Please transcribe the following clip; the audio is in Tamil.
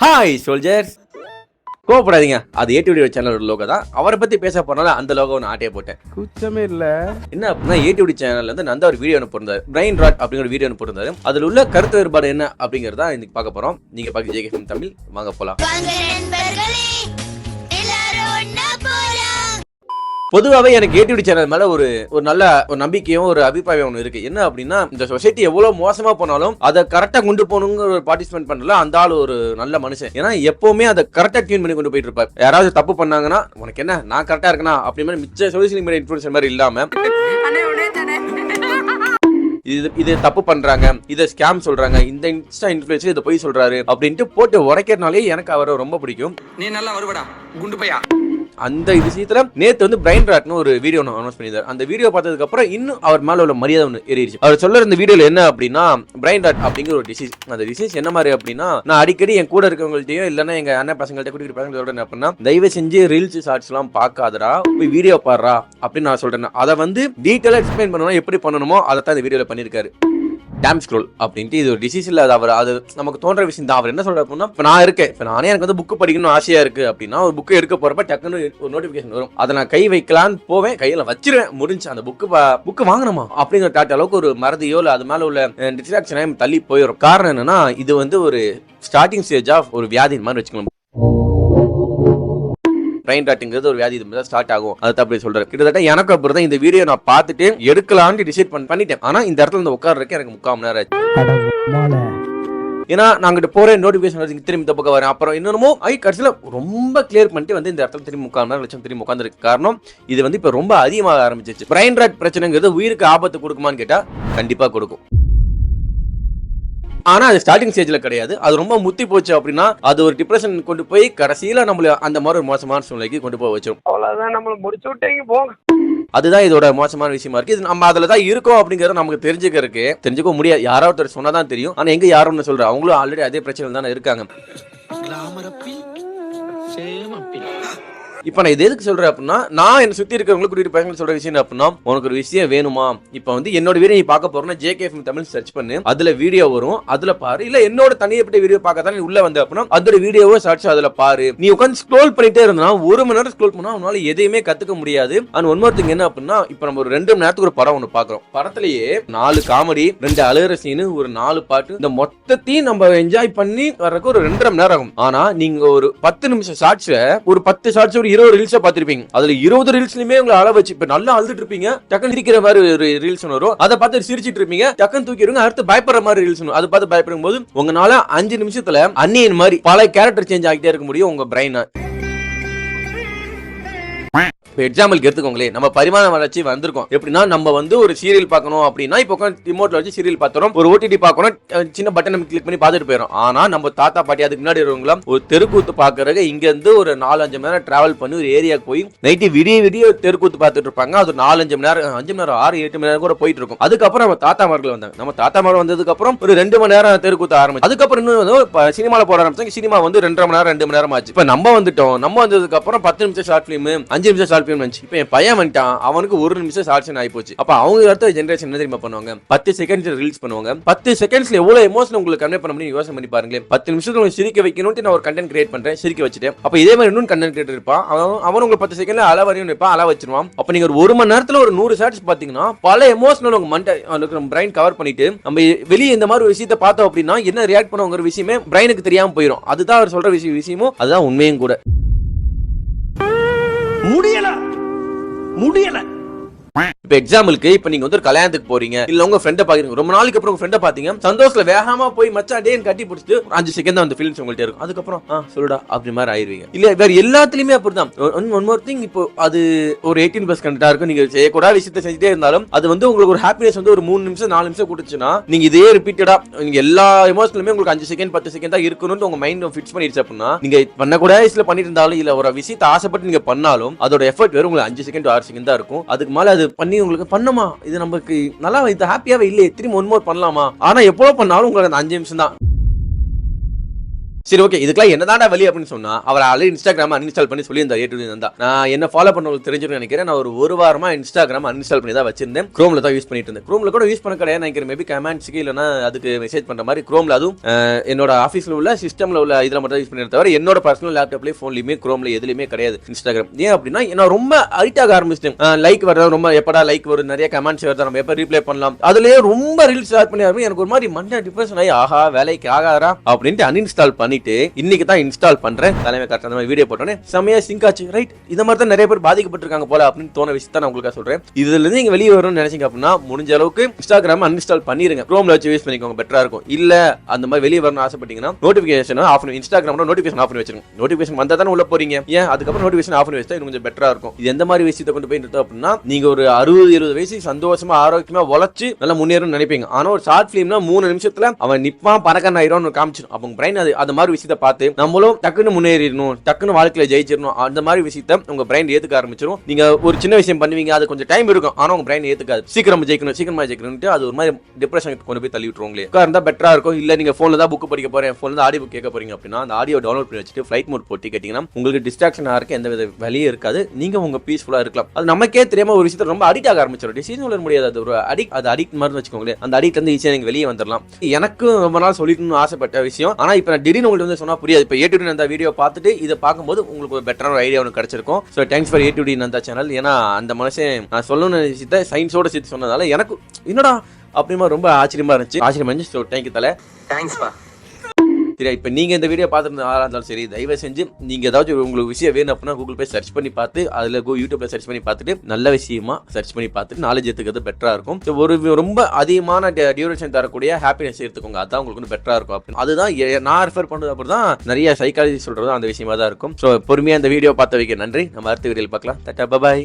ஹாய் சோல்ஜர்ஸ், கோவப்படாதீங்க. அது ஏடிவி சேனலோட லோகோ தான். அவரை பத்தி பேச போனால அந்த லோகோ நான் ஆட்டே போட்டேன். கூச்சமே இல்ல. என்ன அப்படின்னா, ஏடிவி சேனல்ல இருந்து நந்தா ஒரு வீடியோ போட்டிருந்தாரு. பிரைன் ராட் அப்படிங்கிற வீடியோ போட்டிருந்தாரு. அதுல உள்ள கருத்து வேறுபாடு என்ன அப்படிங்கறத இன்னைக்கு பார்க்க போறோம். நீங்க பாக்க ஜேகேஎஃப்எம் தமிழ் வாங்க போலாம். பொதுவாகவே எனக்கு ஏடிவி சேனல் மேல ஒரு நல்ல ஒரு நம்பிக்கையும் ஒரு அபிப்பிராயம் ஒன்று இருக்கு. என்ன அப்படின்னா, இந்த சொசைட்டி எவ்வளவு மோசமா போனாலும் அதை கரெக்டா கொண்டு போகணுங்கிற ஒரு பார்ட்டிசிபேட் பண்ணல அந்த ஆள் ஒரு நல்ல மனுஷன். ஏன்னா எப்பவுமே அதை கரெக்டா டியூன் பண்ணி கொண்டு போயிட்டு இருப்பார். யாராவது தப்பு பண்ணாங்கன்னா, உனக்கு என்ன நான் கரெக்டா இருக்கனா அப்படி மாதிரி மிச்ச சோசியல் மீடியா இன்ஃபுளுசர் மாதிரி இல்லாம, இது தப்பு பண்றாங்க, இதை ஸ்கேம் சொல்றாங்க, இந்த இன்ஸ்டா இன்ஃபுளுசர் இதை போய் சொல்றாரு அப்படின்ட்டு போட்டு உடைக்கிறனாலே எனக்கு அவரை ரொம்ப பிடிக்கும். நீ நல்லா வருவடா குண்டு பையா. அந்த விஷயத்துல நேத்து வந்து பிரைன் ராட்னு ஒரு வீடியோ அனௌன்ஸ் பண்ணியிருந்தார். அந்த வீடியோ பார்த்ததுக்கு அப்புறம் இன்னும் அவர் மேல உள்ள மரியாதை ஒன்று ஏறிடுச்சு. அவர் சொல்ற இந்த வீடியோல என்ன அப்படின்னா, பிரைன் ராட் அப்படிங்கிற ஒரு டிசீஸ். அந்த டிசீஸ் என்ன மாதிரி அப்படின்னா, நான் அடிக்கடி என் கூட இருக்கவங்கள்ட்டையும் இல்லைன்னா எங்க அண்ணன் பசங்கள்ட்ட கூட்டிட்டு பசங்க சொல்றேன் அப்படின்னா, தயவு செஞ்சு ரீல்ஸ் ஷார்ட்ஸ் எல்லாம் பார்க்காதடா, போய் வீடியோ பாடுறா அப்படின்னு நான் சொல்றேன். அதை வந்து டீட்டெயிலா எக்ஸ்பிளைன் பண்ணணும், எப்படி பண்ணணுமோ அதை தான் இந்த வீடியோல பண்ணிருக்காரு. டேம் ஸ்க்ரோல் அப்படின்ட்டு இது ஒரு டிசீஸ் இல்ல, அது நமக்கு தோன்ற விஷயம் தான். அவர் என்ன சொல்ற அப்படின்னா, இப்போ நான் இருக்கேன், இப்போ நானே எனக்கு வந்து புக்கு படிக்கணும்னு ஆசையா இருக்கு அப்படின்னா, ஒரு புக்கு எடுக்க போறப்ப டக்குன்னு ஒரு நோட்டிபிகேஷன் வரும். அதை நான் கை வைக்கலான்னு போவேன், கையில வச்சிருவேன், முடிஞ்சு அந்த புக்கு வாங்கணுமா அப்படிங்கிற டாட்ட அளவுக்கு ஒரு மறதியோ இல்லை அது மேல உள்ள டிஸ்ட்ராக்ஷனே தள்ளி போயிடும். காரணம் என்னன்னா, இது வந்து ஒரு ஸ்டார்டிங் ஸ்டேஜ் ஆஃப் ஒரு வியாதி மாதிரி வச்சுக்கணும். பிரைன் ராட்டுங்கிறது ஒரு வியாதி, இது ஸ்டார்ட் ஆகும். அதை அப்படி சொல்றேன். கிட்டத்தட்ட எனக்கு அப்புறம் தான் இந்த வீடியோ நான் பார்த்துட்டு எடுக்கலான்னு டிசைட் பண்ணிட்டேன். ஆனா இந்த இடத்துல இந்த உட்கார்றதுக்கு எனக்கு 3/4 மணி நேரம் ஆச்சு. ஏன்னா நாங்கிட்ட போறேன், நோட்டிபிகேஷன் திரும்பி இந்த பக்கம் வரேன், அப்புறம் இன்னொன்னுமோ கடைசியில ரொம்ப கிளியர் பண்ணிட்டு வந்து இந்த இடத்துல திரும்பி 3/4 மணி நேரம் லட்சம் திரும்பி உட்காந்துருக்கு. காரணம் இது வந்து இப்ப ரொம்ப அதிகமாக ஆரம்பிச்சிச்சு. பிரைன் ராட் பிரச்சனைங்கிறது உயிருக்கு ஆபத்து கொடுக்குமான்னு கேட்டா கண்டிப்பா கொடுக்கும். ஆனா அது ஸ்டார்டிங் ஸ்டேஜ்ல கிடையாது. அது ரொம்ப முத்தி போச்சு அப்படின்னா அது ஒரு டிப்ரெஷன் கொண்டு போய் கடைசியில நம்மள அந்த மாதிரி ஒரு மோசமான சூழ்நிலைக்கு கொண்டு போய் வச்சிரும். அவ்வளவுதான், நம்மள முடிச்சு விட்டீங்க போங்க. அதுதான் இதோட மோசமான விஷயமா இருக்கு. இது நம்ம அதுலதான் இருக்கோம் அப்படிங்கறது நமக்கு தெரிஞ்சுக்க முடியாது. யாராவது ஒருத்தர் சொன்னாதான் தெரியும். ஆனா எங்க யாரும் சொல்ற, அவங்களும் ஆல்ரெடி அதே பிரச்சனை தானே இருக்காங்க. இப்ப நான் இது எதுக்கு சொல்றேன் அப்படின்னா, நான் என்ன சுத்தி இருக்கிறவங்களுக்கு கூட்டிட்டு பசங்க சொல்ற விஷயம் அப்படின்னா, உனக்கு ஒரு விஷயம் வேணுமா, இப்ப வந்து என்னோட வீடியோ நீ பார்க்க போறோம்னா ஜேகேஎஃப்எம் தமிழ் சர்ச் பண்ணு, அதுல வீடியோ வரும், அதுல பாரு. இல்ல என்னோட தனியப்பட்ட வீடியோ பார்க்கதான் நீ உள்ள வந்த அப்படின்னா அதோட வீடியோவோ சர்ச் அதுல பாரு. நீ உட்காந்து ஸ்க்ரோல் பண்ணிட்டே இருந்தா 1 மணி நேரம் ஸ்க்ரோல் பண்ணா உன்னால எதையுமே கத்துக்க முடியாது. அண்ட் ஒன் மோர் திங் என்ன அப்படின்னா, இப்ப நம்ம ஒரு 2 மணி நேரத்துக்கு ஒரு படம் ஒண்ணு பாக்குறோம். படத்திலேயே 4 காமெடி, 2 அழுகிற சீனு, ஒரு 4 பாட்டு, இந்த மொத்தத்தையும் நம்ம என்ஜாய் பண்ணி வர்றதுக்கு ஒரு 2.5 மணி நேரம் ஆகும். ஆனா நீங்க ஒரு 10 நிமிஷம் ஷார்ட்ஸ்ல ஒரு 10 ஷார்ட்ஸ் ஒரு 20 ரீல்ஸா பாத்திருப்பீங்க. அதுல 20 ரீல்ஸ்லயுமே உங்களை அள வச்சு இப்ப நல்லா அழுதுட்டு இருப்பீங்க, டக்குன்னு சிரிக்கிற மாதிரி ஒரு ரீல்ஸ் வரும். அதை பார்த்து சிரிச்சிட்டு இருப்பீங்க, டக்குன்னு தூக்கிடுங்க, அடுத்து பயப்படுற மாதிரி ரீல்ஸ் வரும். அதை பார்த்து பயப்படும் போது உங்களால 5 நிமிஷத்துல அன்னியன் மாதிரி பல கேரக்டர் சேஞ்ச் ஆகிட்டே இருக்க முடியும் உங்க பிரைன். இப்போ எக்ஸாம்பிளுக்கு எடுத்துக்கோங்களேன், நம்ம பரிமாண வளர்ச்சி வந்திருக்கோம். எப்படின்னா, நம்ம வந்து ஒரு சீரியல் பார்க்கணும் அப்படின்னா இப்போ ரிமோட்ல வச்சு சீரியல் பார்த்துறோம், ஒரு ஓடிடி பார்க்கணும், சின்ன பட்டன் கிளிக் பண்ணி பார்த்துட்டு போயிடும். ஆனா நம்ம தாத்தா பாட்டி அதுக்கு முன்னாடி இருக்கவங்களாம் ஒரு தெருக்கூத்து பார்க்கறதுக்கு இங்க இருந்து ஒரு 4-5 மணி நேரம் டிராவல் பண்ணி ஒரு ஏரியாவுக்கு போய் நைட்டு விடிய தெருக்கூத்து பார்த்துட்டு இருப்பாங்க. அது 4-5 மணி நேரம், 5 மணி நேரம், 6-8 மணி நேரம் கூட போயிட்டு இருக்கும். அதுக்கப்புறம் நம்ம தாத்தாமார்கள் வந்தாங்க. நம்ம தாத்தாமார்கள் வந்ததுக்கு அப்புறம் ஒரு 2 மணி நேரம் தெருக்கூத்து ஆரம்பிச்சு, அதுக்கப்புறம் இன்னும் சினிமால போட ஆரம்பிச்சாங்க. சினிமா வந்து 2.5 மணி நேரம் 2 மணி நேரம் ஆச்சு. இப்ப நம்ம வந்துட்டோம். நம்ம வந்ததுக்கு அப்புறம் 10 நிமிஷம் ஷார்ட் பிலிம், 5 நிமிஷம் ஷார்ட் பிலிம் வந்துச்சு. இப்ப என் பையன் வந்துட்டான், அவனுக்கு 1 நிமிஷம் ஷார்ட்ஸ் ஆகி போச்சு. அப்ப அவங்க அடுத்த ஜெனரேஷன் என்ன தெரியுமா பண்ணுவாங்க, 10 செகண்ட்ஸ் ரீல்ஸ் பண்ணுவாங்க. 10 செகண்ட்ஸ்ல எவ்வளவு எமோஷன் உங்களுக்கு கன்வே பண்ண முடியும் யோசனை பண்ணி பாருங்களேன். 10 நிமிஷத்துல உங்களுக்கு சிரிக்க வைக்கணும்னு நான் ஒரு கண்டென்ட் கிரியேட் பண்றேன், சிரிக்க வச்சுட்டேன். அப்ப இதே மாதிரி இன்னும் கண்டென்ட் கிரியேட்டர் இருப்பான், அவன் உங்களுக்கு 10 செகண்ட்ல அள வரையும் வைப்பான், அள வச்சிருவான். அப்ப நீங்க ஒரு 1 மணி நேரத்துல ஒரு 100 ஷார்ட்ஸ் பாத்தீங்கன்னா பல எமோஷனல் உங்க மண்டை பிரைன் கவர் பண்ணிட்டு, நம்ம வெளியே இந்த மாதிரி ஒரு விஷயத்தை பார்த்தோம் அப்படின்னா என்ன ரியாக்ட் பண்ணுவோங்கிற விஷயமே பிரைனுக்கு தெரியாம போயிடும். அதுதான் அவர் சொல்ற விஷயமும் அதுதான் உண்மையும் கூட. முடியல. இப்ப எக்ஸாம்பிளுக்கு இப்ப நீங்க வந்து ஒரு கல்யாணத்துக்கு போறீங்க, இல்ல உங்க ஃப்ரெண்ட பாக்குறீங்க, ரொம்ப நாளைக்கு அப்புறம் உங்க ஃப்ரெண்ட பாத்தீங்க, சந்தோஷத்துல வேகமா போய் மச்சான் டேன்னு கட்டி பிடிச்சிட்டு 5 செகண்ட் தான் அந்த ஃபீலிங்ஸ் உங்கள்ட்ட இருக்கும். அதுக்கப்புறம் சொல்லுடா அப்படி மாதிரி ஆயிருவீங்க. இல்ல வேற எல்லாத்துலயுமே அப்படிதான். ஒன் மோர் திங், இப்போ அது ஒரு 18+ கண்டா இருக்கும். நீங்க செய்யக்கூடாத விஷயத்த செஞ்சுட்டே இருந்தாலும் அது வந்து உங்களுக்கு ஒரு ஹாப்பினஸ் வந்து ஒரு 3 நிமிஷம் 4 நிமிஷம் கொடுத்துச்சுன்னா நீங்க இதே ரிப்பீட்டடா நீங்க எல்லா எமோஷனலுமே உங்களுக்கு 5 செகண்ட் 10 செகண்ட் தான் இருக்கணும்னு உங்க மைண்ட் ஃபிக்ஸ் பண்ணிடுச்சு அப்படின்னா, நீங்க பண்ணக்கூடாத விஷயத்துல பண்ணிட்டு இருந்தாலும் இல்ல ஒரு விஷயத்தை ஆசைப்பட்டு நீங்க பண்ணாலும் அதோட எஃபர்ட் வெறும் உங்களுக்கு 5 செகண்ட் 6 செகண்ட் தான் இருக்கும். அதுக்கு மேல அது பண்ணி உங்களுக்கு பண்ணுமா, இது நமக்கு நல்லா இது ஹாப்பியாவே இல்லையே, திரும்ப 1 மோர் பண்ணலாமா, ஆனா எப்போ பண்ணாலும் உங்களுக்கு அந்த 5 நிமிஷம் தான். சரி ஓகே, இதுக்கெல்லாம் என்னதான்டா வழி அப்படின்னு சொன்னா அவர் ஆல்ரெடி இன்ஸ்டாகிராம் அன்இன்ஸ்டால் பண்ணி சொல்லியிருந்தார். A2D நந்தா நான் என்ன ஃபாலோ பண்ணவங்களுக்கு தெரிஞ்சிருக்கும் நினைக்கிறேன். நான் ஒரு வாரமா இன்ஸ்டாகிராம் அன்இன்ஸ்டால் பண்ணி தான் வச்சிருந்தேன். குரோம்ல தான் யூஸ் பண்ணிட்டு இருந்தேன். குரோம்ல கூட யூஸ் பண்ண கிடையாது நினைக்கிறேன். மேபி கமெண்ட்ஸ்க்கு இல்லைன்னா அதுக்கு மெசேஜ் பண்ற மாதிரி குரோம்ல, அதுவும் என்னோட ஆஃபீஸ்ல உள்ள சிஸ்டம்ல உள்ள இதில் மட்டும் யூஸ் பண்ணி தவிர என்னோட பர்சனல் லேப்டாப்லேயே ஃபோன்லையுமே குரோம்ல எதுலையுமே கிடையாது இன்ஸ்டாகிராம். ஏன் அப்படின்னா நான் ரொம்ப அடிக்ட் ஆக ஆரம்பிச்சிட்டேன். லைக் வர ரொம்ப எப்படா லைக் வரும், நிறைய கமெண்ட்ஸ் வருது, நம்ம எப்போ ரீப்ளை பண்ணலாம், அதுலேயே ரொம்ப ரீல்ஸ் ஸ்டார்ட் பண்ணி எனக்கு ஒரு மாதிரி மண்டை டிப்ரெஷன் ஆகி ஆஹா வேலைக்கு ஆகாரா அப்படின்ட்டு அன்இன்ஸ்டால் பண்ணிட்டு இன்னைக்கு தான் இன்ஸ்டால் பண்றேன். தலைமை கரெக்டாக அந்த மாதிரி வீடியோ போட்டோன்னே செம்மையா சிங்க் ஆச்சு. ரைட், இந்த மாதிரி தான் நிறைய பேர் பாதிக்கப்பட்டிருக்காங்க போல அப்படின்னு தோண விஷயத்தை நான் உங்களுக்கு சொல்றேன். இதுல இருந்து நீங்க வெளியே வரணும்னு நினைச்சீங்க அப்படின்னா முடிஞ்ச அளவுக்கு இன்ஸ்டாகிராம் அன்இன்ஸ்டால் பண்ணிருங்க. குரோம்ல வச்சு யூஸ் பண்ணிக்கோங்க, பெட்டரா இருக்கும். இல்ல அந்த மாதிரி வெளியே வரணும்னு ஆசைப்பட்டீங்கன்னா நோட்டிபிகேஷன் ஆஃப் பண்ணி இன்ஸ்டாகிராம்ல நோட்டிபிகேஷன் ஆஃப் பண்ணி வச்சிருங்க. நோட்டிபிகேஷன் வந்தா தானே உள்ள போறீங்க. ஏன் அதுக்கப்புறம் நோட்டிபிகேஷன் ஆஃப் பண்ணி வச்சா இது கொஞ்சம் பெட்டரா இருக்கும். இது எந்த மாதிரி விஷயத்தை கொண்டு போய் நிறுத்தோம் அப்படின்னா நீங்க ஒரு 60-70 வயசு சந்தோஷமா ஆரோக்கியமா உழைச்சு நல்லா முன்னேறும் நினைப்பீங்க. ஆனா ஒரு ஷார்ட் பிலிம்னா 3 நிமிஷத்துல அவன் நிப்பான் பறக்கன் ஆயிரும் காமிச்சிடும். அப்போ பிரைன் அது மாதிரி விஷயத்தை பார்த்து நம்மளும் டக்குன்னு முன்னேறிடணும், டக்குன்னு வாழ்க்கையில ஜெயிச்சிடணும், அந்த மாதிரி விஷயத்தை உங்க பிரைன் ஏத்துக்க ஆரம்பிச்சிடும். நீங்க ஒரு சின்ன விஷயம் பண்ணுவீங்க, அது கொஞ்சம் டைம் இருக்கும், ஆனா உங்க பிரைன் ஏத்துக்காது. சீக்கிரமா ஜெயிக்கணும் அது ஒரு மாதிரி டிப்ரெஷன் கொண்டு போய் தள்ளி விட்டுருவங்களே. இருந்தா பெட்டரா இருக்கும். இல்ல நீங்க போன்ல தான் புக் படிக்க போறேன், போன்ல தான் ஆடியோ புக் கேட்க போறீங்க அப்படின்னா அந்த ஆடியோ டவுன்லோட் பண்ணி வச்சுட்டு ஃபிளைட் மோட் போட்டு கேட்டீங்கன்னா உங்களுக்கு டிஸ்ட்ராக்ஷன் ஆகிறதுக்கு எந்த வித வழியே இருக்காது. நீங்க உங்க பீஸ்ஃபுல்லா இருக்கலாம். அது நமக்கே தெரியாம ஒரு விஷயத்தை ரொம்ப அடிக்ட் ஆக ஆரம்பிச்சிடும். டிசிஷன் சொல்ல முடியாது, அது ஒரு அடிக்ட் மாதிரி வச்சுக்கோங்களேன். அந்த அடிக்ட் வந்து ஈஸியா நீங்க வெளியே வந்துடலாம். எனக்கும் ரொம்ப நாள் சொல்லிட்டு ஆசைப்பட்ட விஷயம். ஆனா இப்ப நான் திடீர்னு உங்களுக்கு வந்து சொன்னா புரியாது. இப்ப A2D நந்தா வீடியோ பார்த்துட்டு இதை பார்க்கும்போது உங்களுக்கு ஒரு பெட்டரான ஐடியா ஒன்று கிடைச்சிருக்கும். So thanks for A2D Nanda channel. ஏன்னா அந்த மனுஷன் நான் சொல்லணும்னு விஷயத்தை சயின்ஸோட சேர்த்து சொன்னதால எனக்கு என்னடா அப்படிமா ரொம்ப ஆச்சரியமா இருந்துச்சு. ஸோ தேங்க்யூ தலை, தேங்க்ஸ் பா. சரி, இப்போ நீங்கள் இந்த வீடியோ பார்த்துருந்த ஆளாக இருந்தாலும் சரி, தயவு செஞ்சு நீங்கள் ஏதாச்சும் உங்களுக்கு விஷயம் வேணும் அப்படின்னா கூகுள் போய் சர்ச் பண்ணி பார்த்து அதில் யூடியூப்ல சர்ச் பண்ணி பார்த்துட்டு நல்ல விஷயமா சர்ச் பண்ணி பார்த்துட்டு நாலேஜ் எடுத்துக்கிறது பெட்டராக இருக்கும். ஸோ ஒரு ரொம்ப அதிகமான டியூரேஷன் தரக்கூடிய ஹாப்பினஸ் எடுத்துக்கோங்க, அதான் உங்களுக்கு பெட்டராக இருக்கும். அப்படின்னு அதுதான் நான் ரெஃபர் பண்ணுறது. அப்படி தான் நிறைய சைக்காலஜி சொல்கிறது அந்த விஷயமா தான் இருக்கும். ஸோ பொறுமையாக இந்த வீடியோ பார்த்த வைக்க நன்றி. நம்ம அடுத்த வீடியோவில் பார்க்கலாம். டாடா, பை.